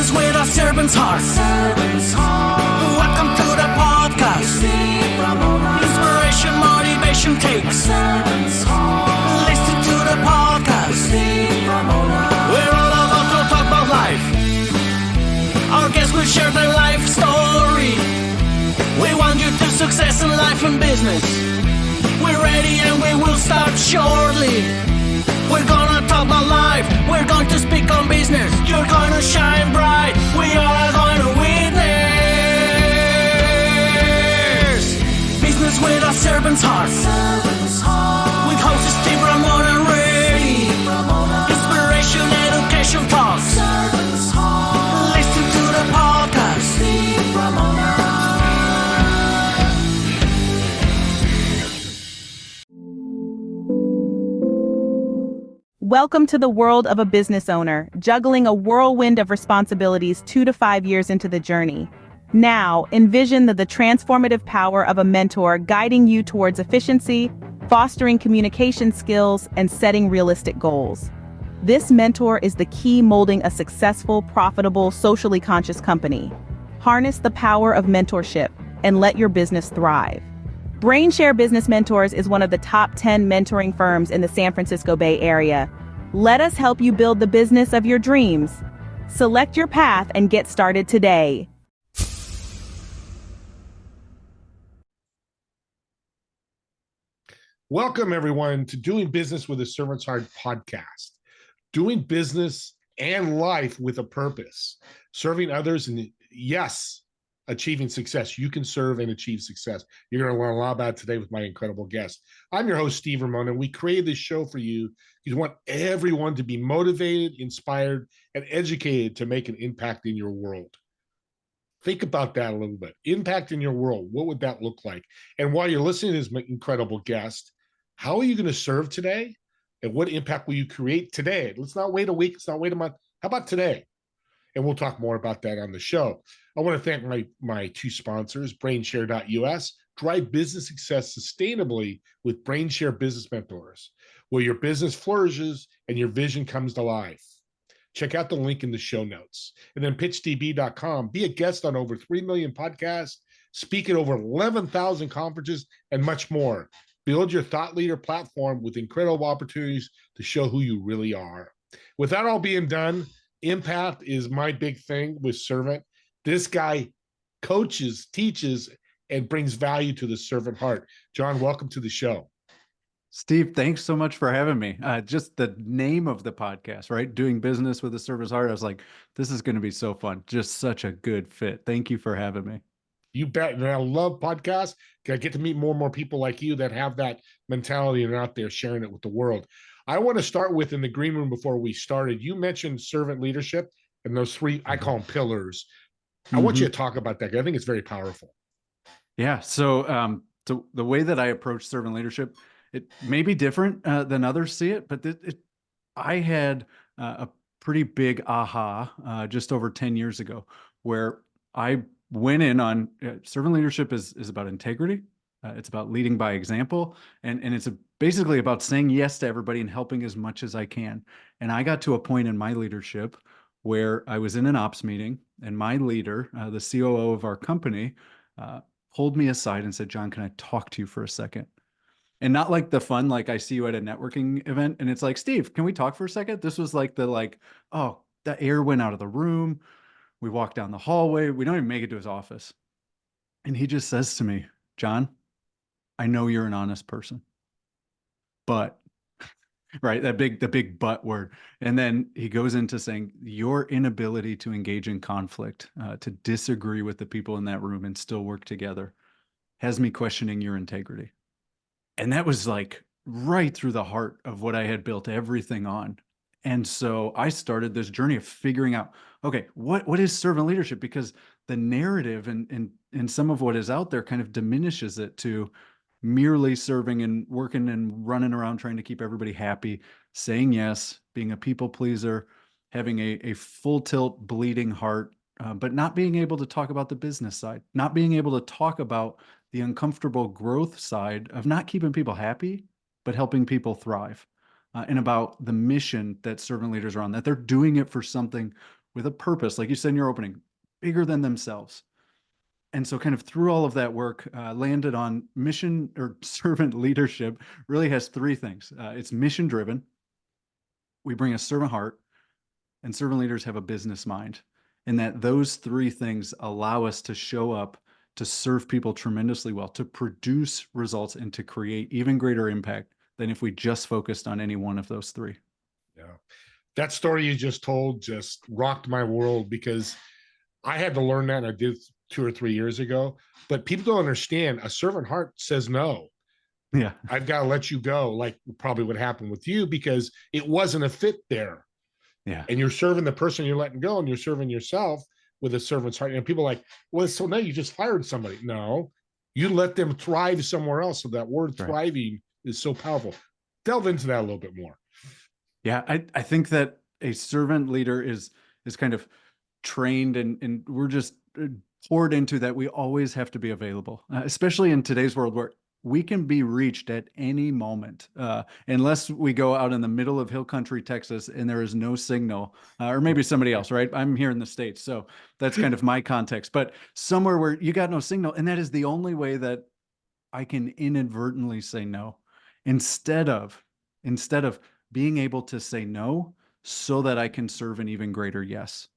Business with a servant's heart. Welcome to the podcast. Inspiration, motivation takes. Listen to the podcast. We're all about to talk about life. Our guests will share their life story. We want you to success in life and business. We're ready and we will start shortly. We're gonna talk about life. We're going to speak on business. You're gonna shine bright. We are going to witness. Business with a servant's heart. With hosts Steve, Ramon, and Ray. Inspiration, education talks. Listen to the podcast. Welcome to the world of a business owner, juggling a whirlwind of responsibilities 2 to 5 years into the journey. Now, envision the transformative power of a mentor guiding you towards efficiency, fostering communication skills, and setting realistic goals. This mentor is the key molding a successful, profitable, socially conscious company. Harness the power of mentorship and let your business thrive. BrainShare Business Mentors is one of the top 10 mentoring firms in the San Francisco Bay Area. Let us help you build the business of your dreams. Select your path and get started today. Welcome, everyone, to Doing Business with a Servant's Heart podcast. Doing business and life with a purpose. Serving others and, yes, achieving success. You can serve and achieve success. You're going to learn a lot about it today with my incredible guest. I'm your host, Steve Ramon, and we created this show for you because we want everyone to be motivated, inspired, and educated to make an impact in your world. Think about that a little bit. Impact in your world. What would that look like? And while you're listening to this incredible guest, how are you going to serve today? And what impact will you create today? Let's not wait a week. Let's not wait a month. How about today? And we'll talk more about that on the show. I want to thank my two sponsors, BrainShare.us. Drive business success sustainably with BrainShare Business Mentors, where your business flourishes and your vision comes to life. Check out the link in the show notes. And then pitchdb.com. Be a guest on over 3 million podcasts, speak at over 11,000 conferences, and much more. Build your thought leader platform with incredible opportunities to show who you really are. With that all being done, impact is my big thing with Servant. This guy coaches, teaches, and brings value to the servant heart. John, welcome to the show. Steve, thanks so much for having me. Just the name of the podcast, right? Doing Business with a Servant's Heart. I was like, this is going to be so fun. Just such a good fit. Thank you for having me. You bet. And I love podcasts. I get to meet more and more people like you that have that mentality and are out there sharing it with the world. I want to start with, in the green room before we started, you mentioned servant leadership and those three, I call them pillars. I want you to talk about that. I think it's very powerful. Yeah. So the way that I approach servant leadership, it may be different than others see it, but I had a pretty big aha just over 10 years ago, where I went in on servant leadership is about integrity. It's about leading by example. And it's basically about saying yes to everybody and helping as much as I can. And I got to a point in my leadership where I was in an ops meeting, and my leader, the COO of our company, pulled me aside and said, John, can I talk to you for a second? And not like the fun, like I see you at a networking event and it's like, Steve, can we talk for a second? This was like oh, the air went out of the room. We walked down the hallway. We don't even make it to his office. And he just says to me, John, I know you're an honest person, but, right, the big but word. And then he goes into saying your inability to engage in conflict, to disagree with the people in that room and still work together, has me questioning your integrity. And that was like right through the heart of what I had built everything on. And so I started this journey of figuring out, okay, what is servant leadership? Because the narrative and some of what is out there kind of diminishes it to merely serving and working and running around trying to keep everybody happy, saying yes, being a people pleaser, having a full tilt bleeding heart, but not being able to talk about the business side, not being able to talk about the uncomfortable growth side of not keeping people happy, but helping people thrive. And about the mission that servant leaders are on, that they're doing it for something with a purpose, like you said in your opening, bigger than themselves. And so kind of through all of that work, landed on mission or servant leadership really has three things. It's mission driven. We bring a servant heart, and servant leaders have a business mind. And that those three things allow us to show up to serve people tremendously well, to produce results, and to create even greater impact than if we just focused on any one of those three. Yeah. That story you just told just rocked my world, because I had to learn that, and I did 2 or 3 years ago. But people don't understand, a servant heart says no. Yeah. I've got to let you go, like probably what happened with you, because it wasn't a fit there. Yeah. And you're serving the person you're letting go, and you're serving yourself with a servant's heart. And people are like, well, so now you just fired somebody. No, you let them thrive somewhere else. So that word thriving is so powerful. Delve into that a little bit more. Yeah, I think that a servant leader is kind of trained, and we're just poured into that. We always have to be available, especially in today's world where we can be reached at any moment, unless we go out in the middle of hill country, Texas, and there is no signal, or maybe somebody else, right? I'm here in the States, so that's kind of my context. But somewhere where you got no signal, and that is the only way that I can inadvertently say no, instead of being able to say no so that I can serve an even greater yes.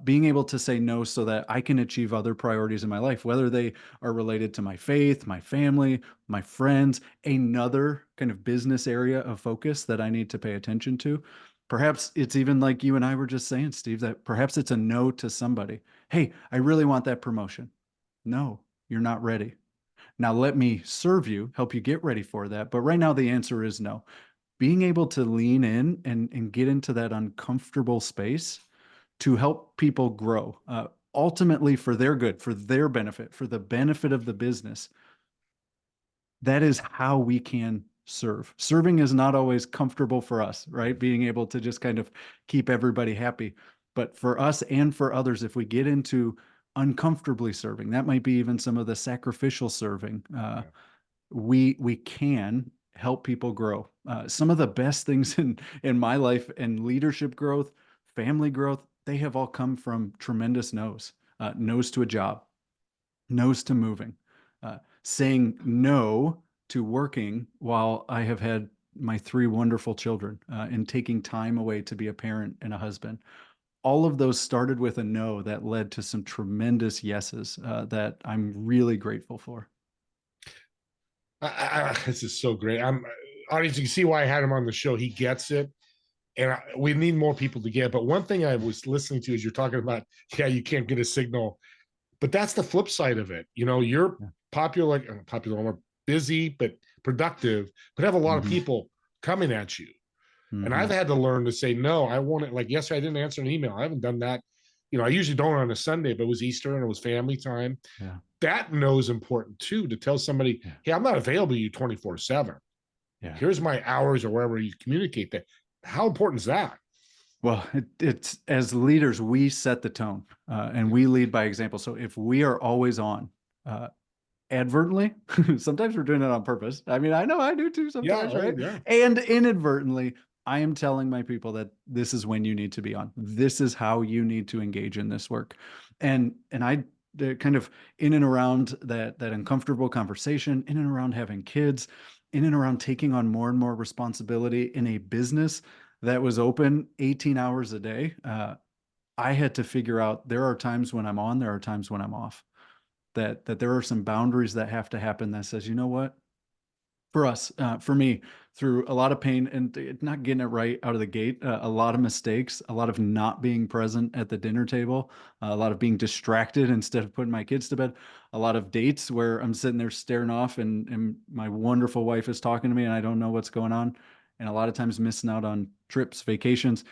Being able to say no so that I can achieve other priorities in my life, whether they are related to my faith, my family, my friends, another kind of business area of focus that I need to pay attention to. Perhaps it's even like you and I were just saying, Steve, that perhaps it's a no to somebody. Hey, I really want that promotion. No, you're not ready. Now let me serve you, help you get ready for that. But right now the answer is no. Being able to lean in and get into that uncomfortable space to help people grow, ultimately for their good, for their benefit, for the benefit of the business. That is how we can serve. Serving is not always comfortable for us, right? Being able to just kind of keep everybody happy. But for us and for others, if we get into uncomfortably serving, that might be even some of the sacrificial serving, we can help people grow. Some of the best things in my life and leadership growth, family growth, they have all come from tremendous no's. No's to a job, no's to moving, saying no to working while I have had my 3 wonderful children, and taking time away to be a parent and a husband. All of those started with a no that led to some tremendous yeses, that I'm really grateful for. This is so great. Audience, you can see why I had him on the show. He gets it. And we need more people to get. But one thing I was listening to is you're talking about, you can't get a signal. But that's the flip side of it. You're popular, more busy, but productive, but have a lot of people coming at you. And I've had to learn to say, no, I want it. Like yesterday, I didn't answer an email. I haven't done that. I usually don't on a Sunday, but it was Easter and it was family time. Yeah. That no is important too, to tell somebody, hey, I'm not available to you 24/7. Yeah. Here's my hours, or wherever you communicate that. How important is that? Well, it's as leaders, we set the tone, and we lead by example. So if we are always on, advertently, sometimes we're doing it on purpose. I mean, I know I do too sometimes, right? Yeah. And inadvertently, I am telling my people that this is when you need to be on. This is how you need to engage in this work. And I kind of in and around that uncomfortable conversation, in and around having kids, in and around taking on more and more responsibility in a business that was open 18 hours a day. I had to figure out there are times when I'm on, there are times when I'm off. That there are some boundaries that have to happen that says, you know what? For us, for me, through a lot of pain and not getting it right out of the gate, a lot of mistakes, a lot of not being present at the dinner table, a lot of being distracted instead of putting my kids to bed, a lot of dates where I'm sitting there staring off and my wonderful wife is talking to me and I don't know what's going on. And a lot of times missing out on trips, vacations.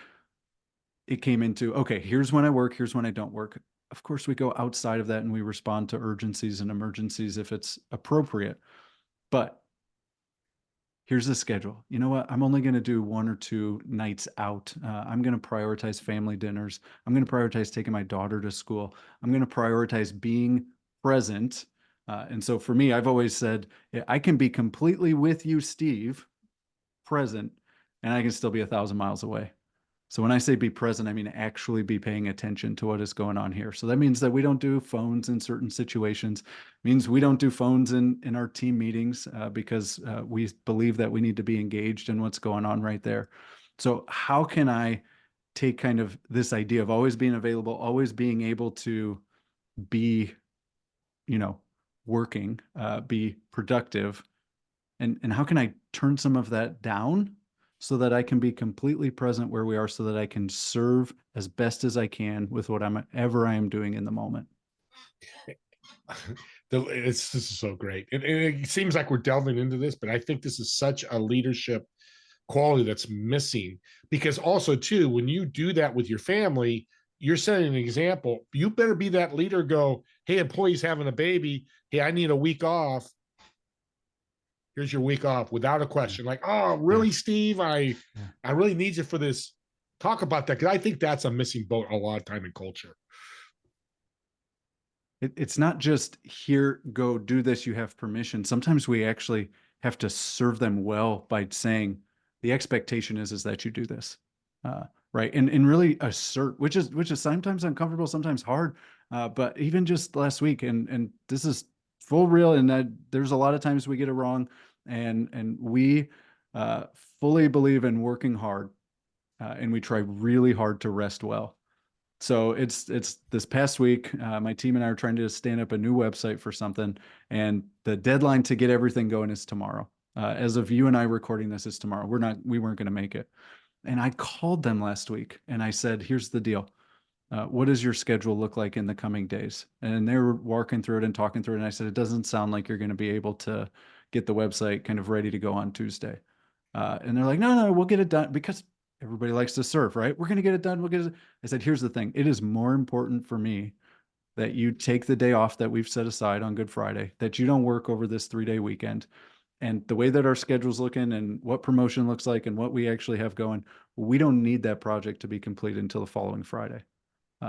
It came into, okay, here's when I work, here's when I don't work. Of course, we go outside of that and we respond to urgencies and emergencies if it's appropriate. But here's the schedule. You know what? I'm only going to do 1 or 2 nights out. I'm going to prioritize family dinners. I'm going to prioritize taking my daughter to school. I'm going to prioritize being present. And so for me, I've always said, I can be completely with you, Steve, present, and I can still be 1,000 miles away. So when I say be present, I mean actually be paying attention to what is going on here. So that means that we don't do phones in certain situations. It means we don't do phones in our team meetings because we believe that we need to be engaged in what's going on right there. So how can I take kind of this idea of always being available, always being able to be, working, be productive, and how can I turn some of that down so that I can be completely present where we are, so that I can serve as best as I can with whatever I am doing in the moment. This is so great. It seems like we're delving into this, but I think this is such a leadership quality that's missing, because also too, when you do that with your family, you're setting an example. You better be that leader. Go, hey, employee's having a baby. Hey, I need a week off. Here's your week off, without a question. Like, oh, really, Steve? I really need you for this. Talk about that, because I think that's a missing boat a lot of time in culture. It's not just here, go do this, you have permission. Sometimes we actually have to serve them well by saying the expectation is that you do this, right? And really assert, which is sometimes uncomfortable, sometimes hard. But even just last week, and this is full real, and there's a lot of times we get it wrong, and we fully believe in working hard, and we try really hard to rest well. So it's this past week, my team and I are trying to stand up a new website for something, and the deadline to get everything going is tomorrow. As of you and I recording this, is tomorrow. We weren't going to make it. And I called them last week and I said, here's the deal. What does your schedule look like in the coming days? And they were walking through it and talking through it. And I said, it doesn't sound like you're going to be able to get the website kind of ready to go on Tuesday. And they're like, no, we'll get it done, because everybody likes to serve, right? We're going to get it done. We'll get it. I said, here's the thing. It is more important for me that you take the day off that we've set aside on Good Friday, that you don't work over this 3-day weekend. And the way that our schedule's looking and what promotion looks like and what we actually have going, we don't need that project to be complete until the following Friday.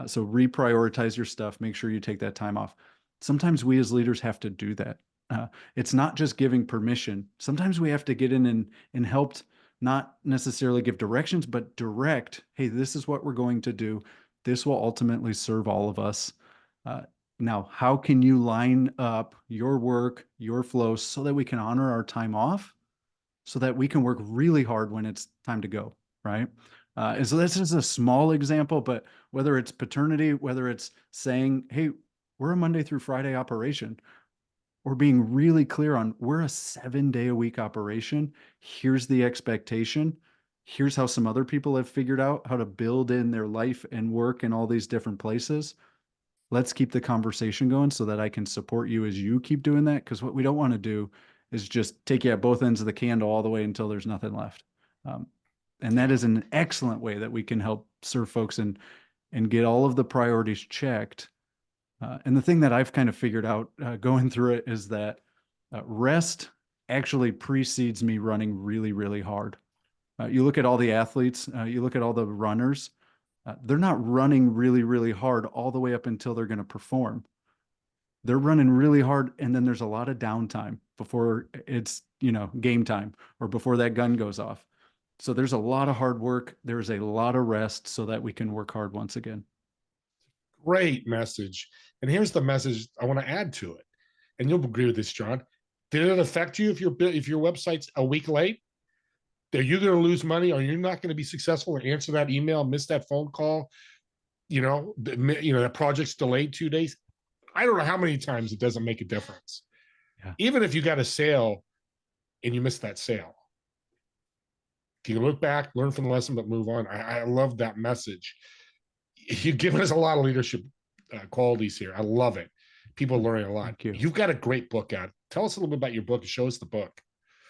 So reprioritize your stuff. Make sure you take that time off. Sometimes we as leaders have to do that. It's not just giving permission. Sometimes we have to get in and help, not necessarily give directions, but direct, hey, this is what we're going to do. This will ultimately serve all of us. Now, how can you line up your work, your flow, so that we can honor our time off, so that we can work really hard when it's time to go, right? And so this is a small example, but whether it's paternity, whether it's saying, hey, we're a Monday through Friday operation, or being really clear on, we're a 7-day-a-week operation. Here's the expectation. Here's how some other people have figured out how to build in their life and work in all these different places. Let's keep the conversation going so that I can support you as you keep doing that. Because what we don't want to do is just take you at both ends of the candle all the way until there's nothing left. And that is an excellent way that we can help serve folks and get all of the priorities checked. And the thing that I've kind of figured out going through it is that rest actually precedes me running really, really hard. You look at all the athletes, you look at all the runners, they're not running really, really hard all the way up until they're going to perform. They're running really hard, and then there's a lot of downtime before it's, game time, or before that gun goes off. So there's a lot of hard work. There's a lot of rest so that we can work hard once again. Great message. And here's the message I want to add to it. And you'll agree with this, John. Did it affect you if your website's a week late? Are you going to lose money? Are you not going to be successful or answer that email, miss that phone call? That project's delayed 2 days. I don't know how many times it doesn't make a difference. Yeah. Even if you got a sale and you missed that sale, you can look back, learn from the lesson, but move on. I love that message. You've given us a lot of leadership qualities here. I love it. People are learning a lot. Thank you. You've got a great book out. Tell us a little bit about your book and show us the book.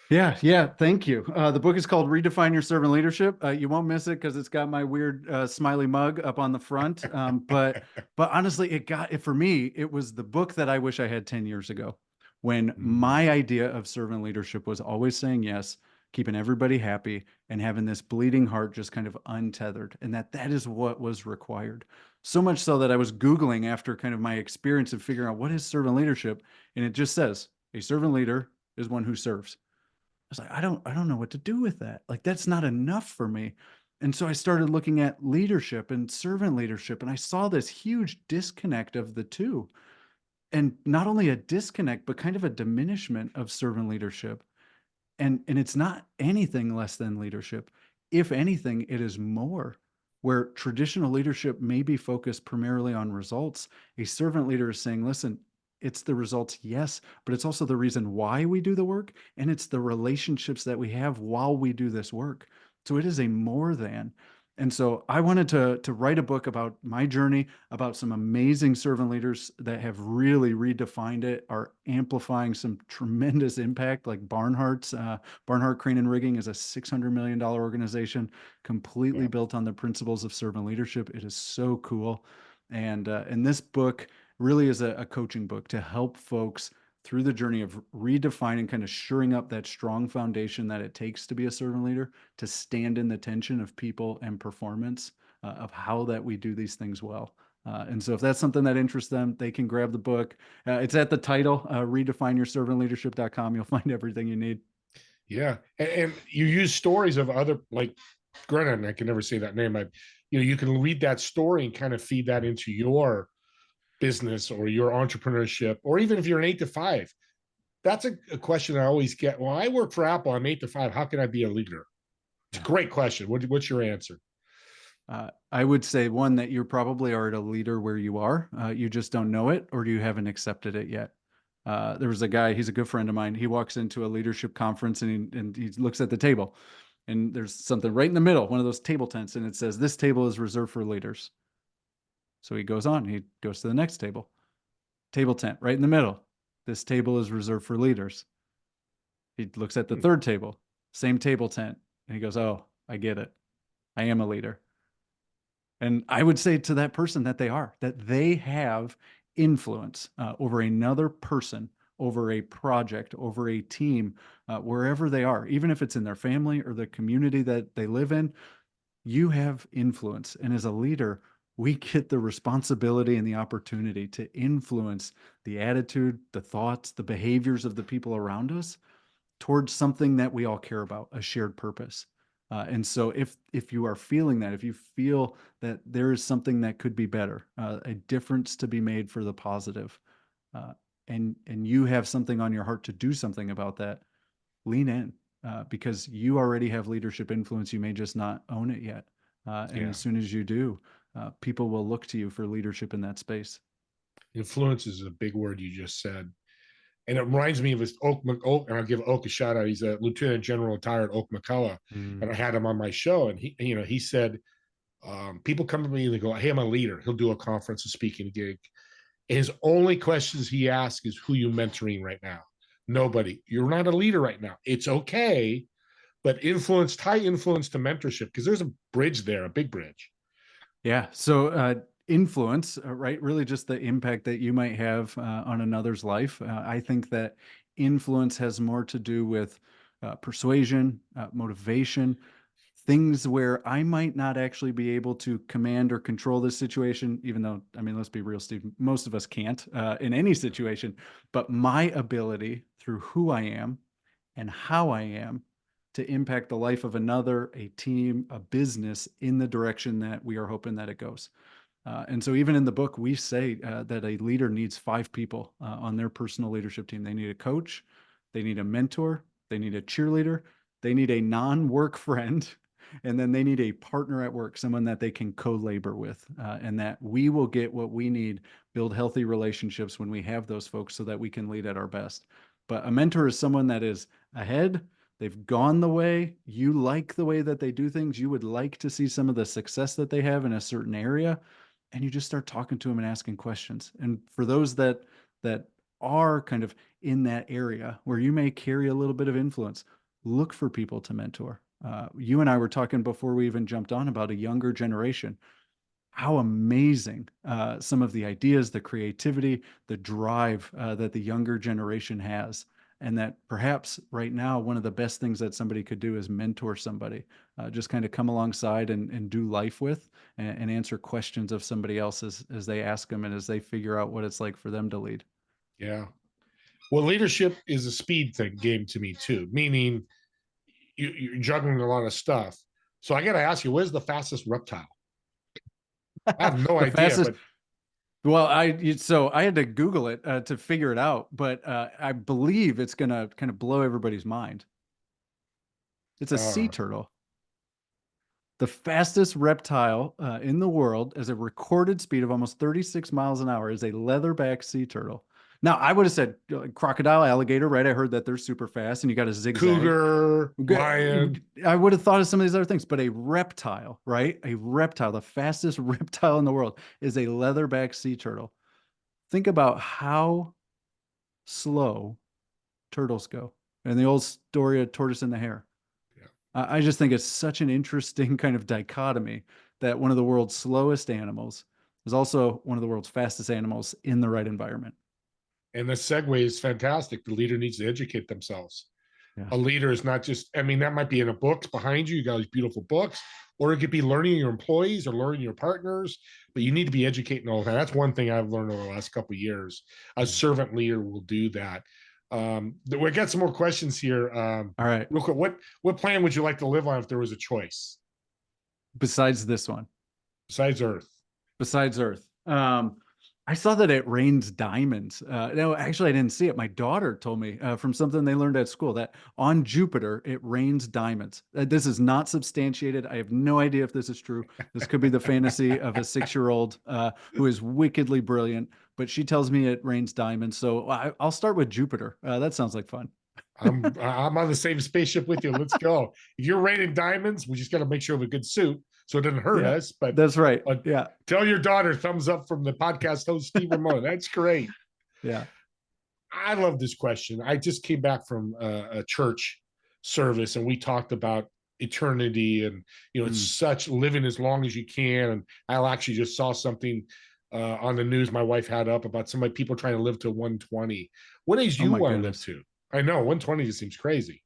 Yeah. Thank you. The book is called Redefine Your Servant Leadership. You won't miss it because it's got my weird smiley mug up on the front. But honestly, for me, it was the book that I wish I had 10 years ago, when my idea of servant leadership was always saying yes, keeping everybody happy, and having this bleeding heart just kind of untethered. And that is what was required. So much so that I was Googling after kind of my experience of figuring out what is servant leadership. And it just says a servant leader is one who serves. I was like, I don't know what to do with that. Like, that's not enough for me. And so I started looking at leadership and servant leadership, and I saw this huge disconnect of the two. And not only a disconnect, but kind of a diminishment of servant leadership. And it's not anything less than leadership. If anything, it is more. Where traditional leadership may be focused primarily on results, a servant leader is saying, listen, it's the results, yes, but it's also the reason why we do the work, and it's the relationships that we have while we do this work. So it is a more than. And so I wanted to write a book about my journey, about some amazing servant leaders that have really redefined it, are amplifying some tremendous impact, like Barnhart's. Barnhart Crane and Rigging is a $600 million organization, completely built on the principles of servant leadership. It is so cool. And this book really is a coaching book to help folks through the journey of redefining, kind of shoring up that strong foundation that it takes to be a servant leader, to stand in the tension of people and performance, of how that we do these things well. And so if that's something that interests them, they can grab the book. It's at the title, redefineyourservantleadership.com. You'll find everything you need. Yeah. And you use stories of other, like Grennan, I can never say that name. You can read that story and kind of feed that into your business or your entrepreneurship, or even if you're an 8 to 5. That's a question I always get. Well, I work for Apple. I'm 8 to 5. How can I be a leader? It's a great question. What's your answer? I would say, one, that you're probably already a leader where you are. You just don't know it, or you haven't accepted it yet. There was a guy, he's a good friend of mine. He walks into a leadership conference and he looks at the table, and there's something right in the middle, one of those table tents, and it says, "This table is reserved for leaders." So he goes to the next table. Table tent right in the middle. "This table is reserved for leaders." He looks at the third table, same table tent, and he goes, "Oh, I get it. I am a leader." And I would say to that person that they have influence over another person, over a project, over a team, wherever they are, even if it's in their family or the community that they live in. You have influence. And as a leader, we get the responsibility and the opportunity to influence the attitude, the thoughts, the behaviors of the people around us towards something that we all care about, a shared purpose. And so if you are feeling that, if you feel that there is something that could be better, a difference to be made for the positive, and you have something on your heart to do something about that, lean in, because you already have leadership influence. You may just not own it yet. And as soon as you do, people will look to you for leadership in that space. Influence is a big word you just said. And it reminds me of this Oak, and I'll give Oak a shout out. He's a Lieutenant General retired, Oak McCullough. And I had him on my show, and he said, people come to me and they go, "Hey, I'm a leader." He'll do a conference, a speaking gig. And his only questions he asks is, "Who you mentoring right now?" Nobody. "You're not a leader right now. It's okay, but tie influence to mentorship, because there's a bridge there, a big bridge. Yeah. So influence, right? Really just the impact that you might have on another's life. I think that influence has more to do with persuasion, motivation, things where I might not actually be able to command or control this situation, even though, I mean, let's be real, Steve, most of us can't in any situation, but my ability through who I am and how I am to impact the life of another, a team, a business in the direction that we are hoping that it goes. And so even in the book, we say that a leader needs 5 people on their personal leadership team. They need a coach, they need a mentor, they need a cheerleader, they need a non-work friend, and then they need a partner at work, someone that they can co-labor with, and that we will get what we need, build healthy relationships when we have those folks so that we can lead at our best. But a mentor is someone that is ahead. They've gone the way, you like the way that they do things. You would like to see some of the success that they have in a certain area, and you just start talking to them and asking questions. And for those that are kind of in that area where you may carry a little bit of influence, look for people to mentor. You and I were talking before we even jumped on about a younger generation. How amazing some of the ideas, the creativity, the drive that the younger generation has. And that perhaps right now, one of the best things that somebody could do is mentor somebody, just kind of come alongside and do life with and answer questions of somebody else as they ask them and as they figure out what it's like for them to lead. Yeah. Well, leadership is a speed game to me too, meaning you're juggling a lot of stuff. So I got to ask you, what is the fastest reptile? I have no The idea, fastest. but Well, so I had to Google it to figure it out, but I believe it's gonna kind of blow everybody's mind. It's a sea uh, turtle. The fastest reptile in the world is a recorded speed of almost 36 miles an hour is a leatherback sea turtle. Now, I would have said crocodile, alligator, right? I heard that they're super fast and you got to zigzag. cougar, lion. I would have thought of some of these other things, but a reptile, right? A reptile, the fastest reptile in the world is a leatherback sea turtle. Think about how slow turtles go. And the old story of tortoise and the hare. Yeah. I just think it's such an interesting kind of dichotomy that one of the world's slowest animals is also one of the world's fastest animals in the right environment. And the segue is fantastic. The leader needs to educate themselves. Yeah. A leader is not just, I mean, that might be in a book behind you. You got these beautiful books, or it could be learning your employees or learning your partners, but you need to be educating all the time. That's one thing I've learned over the last couple of years. A servant leader will do that. We got some more questions here. All right. Real quick, what plan would you like to live on if there was a choice Besides this one, besides Earth? besides Earth. I saw that it rains diamonds. No, actually, I didn't see it. My daughter told me from something they learned at school that on Jupiter, it rains diamonds. This is not substantiated. I have no idea if this is true. This could be the fantasy of a 6-year-old who is wickedly brilliant, but she tells me it rains diamonds. So I'll start with Jupiter. That sounds like fun. I'm on the same spaceship with you. Let's go. If you're raining diamonds, we just got to make sure we have a good suit so it doesn't hurt Yeah, us. But that's right. Yeah. tell your daughter thumbs up from the podcast host Steve Ramon. That's great. Yeah. I love this question. I just came back from a church service and we talked about eternity and it's such living as long as you can. And I actually just saw something on the news my wife had up about some people trying to live to 120. What age do you want to live to? I know 120 just seems crazy.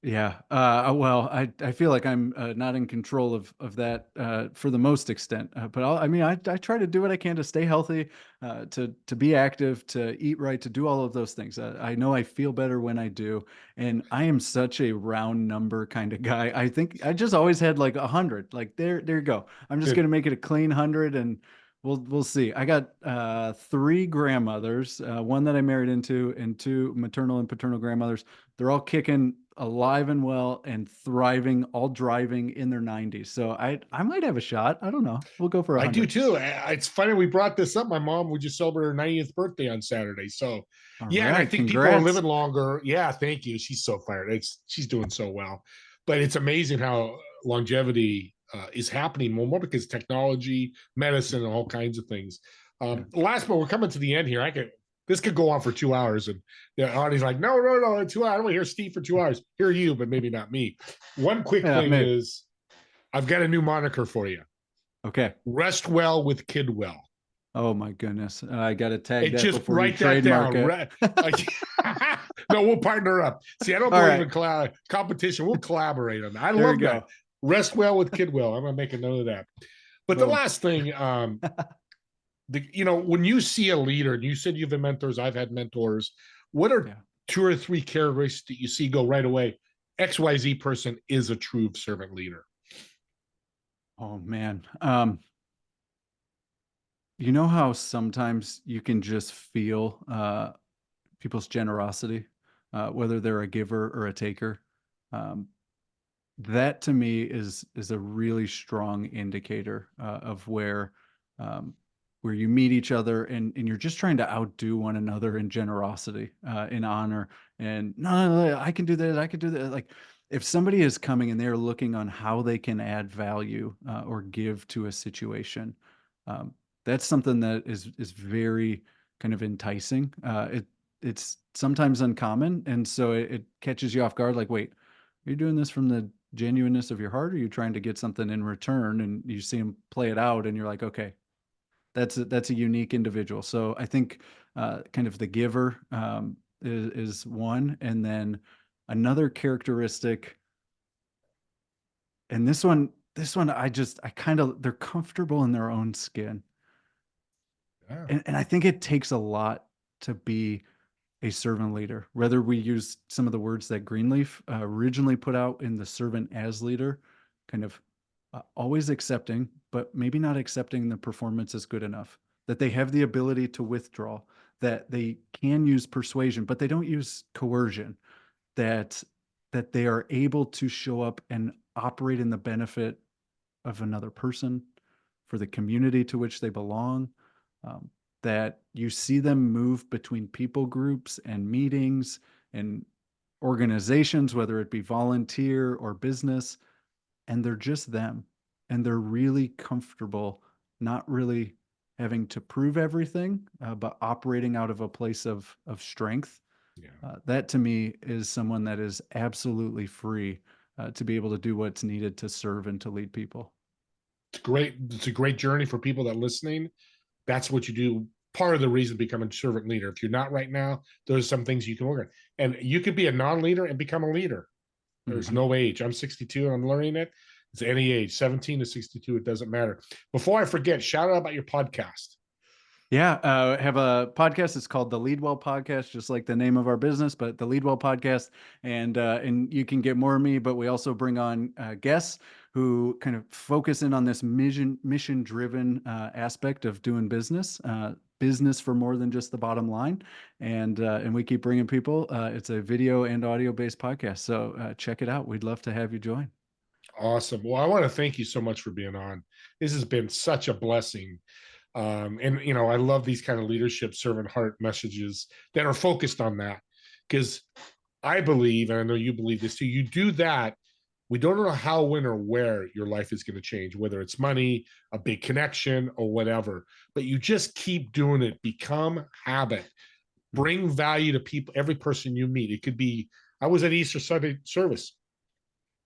Yeah. Well, I feel like I'm not in control of that for the most extent. But I try to do what I can to stay healthy, to be active, to eat right, to do all of those things. I know I feel better when I do, and I am such a round number kind of guy. I think I just always had like 100. Like there you go. I'm just gonna make it a clean 100, and we'll see. I got 3 grandmothers, one that I married into, and 2 maternal and paternal grandmothers. They're all kicking, alive and well, and thriving, all driving in their 90s. So I might have a shot. I don't know. We'll go for 100. I do too. It's funny we brought this up. My mom would just celebrate her 90th birthday on Saturday. So yeah, and I think people are living longer. Yeah, thank you. She's so fired. She's doing so well. But it's amazing how longevity is happening more because technology, medicine, and all kinds of things. Last, but we're coming to the end here. This could go on for 2 hours, and the audience like, no, 2 hours. I don't want to hear Steve for 2 hours. Hear you, but maybe not me. One quick thing is, I've got a new moniker for you. Okay. Rest well with Kidwell. Oh my goodness. I got to tag that just before write you trademark that down. It. No, we'll partner up. See, I don't believe in competition. We'll collaborate on that. I love that. Rest well with Kidwell. I'm going to make a note of that. But the last thing, when you see a leader, and you said you've had mentors, I've had mentors, what are 2 or 3 characteristics that you see go right away? XYZ person is a true servant leader. Oh man. You know how sometimes you can just feel people's generosity, whether they're a giver or a taker. That to me is a really strong indicator of where you meet each other and you're just trying to outdo one another in generosity, in honor, and no, I can do that. I can do that. Like if somebody is coming and they're looking on how they can add value or give to a situation, that's something that is very kind of enticing. It's sometimes uncommon, and so it catches you off guard. Like, wait, are you doing this from the genuineness of your heart, or are you trying to get something in return? And you see them play it out, and you're like, okay, that's a unique individual. So I think kind of the giver is one, and then another characteristic. And this one, they're comfortable in their own skin. Yeah. And I think it takes a lot to be a servant leader, whether we use some of the words that Greenleaf originally put out in the servant as leader, kind of always accepting, but maybe not accepting the performance is good enough, that they have the ability to withdraw, that they can use persuasion, but they don't use coercion, that they are able to show up and operate in the benefit of another person, for the community to which they belong, that you see them move between people groups and meetings and organizations, whether it be volunteer or business, and they're just them. And they're really comfortable, not really having to prove everything, but operating out of a place of strength. Yeah. That to me is someone that is absolutely free to be able to do what's needed to serve and to lead people. It's great. It's a great journey for people that are listening. That's what you do. Part of the reason to become a servant leader. If you're not right now, there's some things you can work on. And you could be a non-leader and become a leader. There's no age. I'm 62 and I'm learning it. It's any age, 17 to 62. It doesn't matter. Before I forget, shout out about your podcast. Yeah, have a podcast. It's called the Leadwell Podcast, just like the name of our business, but the Leadwell Podcast. And you can get more of me, but we also bring on guests who kind of focus in on this mission-driven aspect of doing business, business for more than just the bottom line. And we keep bringing people. It's a video and audio-based podcast, so check it out. We'd love to have you join. Awesome. Well, I want to thank you so much for being on. This has been such a blessing. And I love these kind of leadership servant heart messages that are focused on that, because I believe, and I know you believe this too, you do that, we don't know how, when, or where your life is going to change, whether it's money, a big connection, or whatever, but you just keep doing it. Become habit, bring value to people, every person you meet. It could be, I was at Easter Sunday service.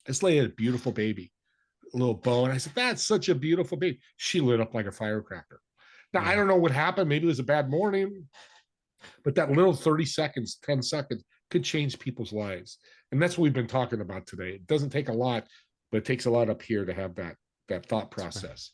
This lady had a beautiful baby, a little bow, and I said, that's such a beautiful baby. She lit up like a firecracker. Now, I don't know what happened. Maybe it was a bad morning, but that little 30 seconds, 10 seconds could change people's lives. And that's what we've been talking about today. It doesn't take a lot, but it takes a lot up here to have that thought process.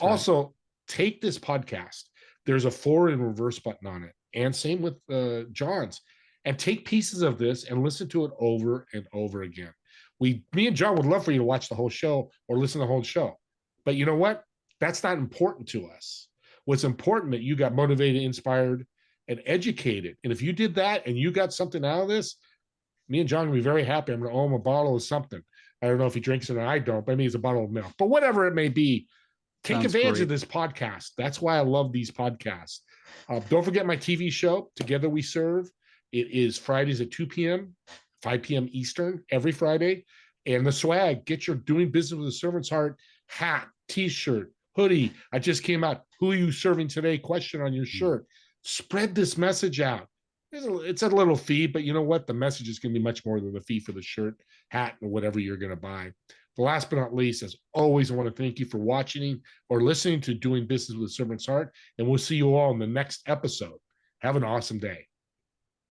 Also, take this podcast. There's a forward and reverse button on it. And same with John's. And take pieces of this and listen to it over and over again. Me and John would love for you to watch the whole show or listen to the whole show. But you know what? That's not important to us. What's important that you got motivated, inspired, and educated. And if you did that and you got something out of this, me and John will be very happy. I'm going to owe him a bottle of something. I don't know if he drinks it or I don't, but I mean, it's a bottle of milk. But whatever it may be, take advantage of this podcast. That's why I love these podcasts. Don't forget my TV show, Together We Serve. It is Fridays at 2 p.m., 5 p.m. Eastern, every Friday. And the swag, get your Doing Business with a Servant's Heart hat, t-shirt, hoodie. I just came out. Who are you serving today? Question on your shirt. Spread this message out. It's a little fee, but you know what? The message is going to be much more than the fee for the shirt, hat, or whatever you're going to buy. The last but not least, as always, I want to thank you for watching or listening to Doing Business with a Servant's Heart. And we'll see you all in the next episode. Have an awesome day.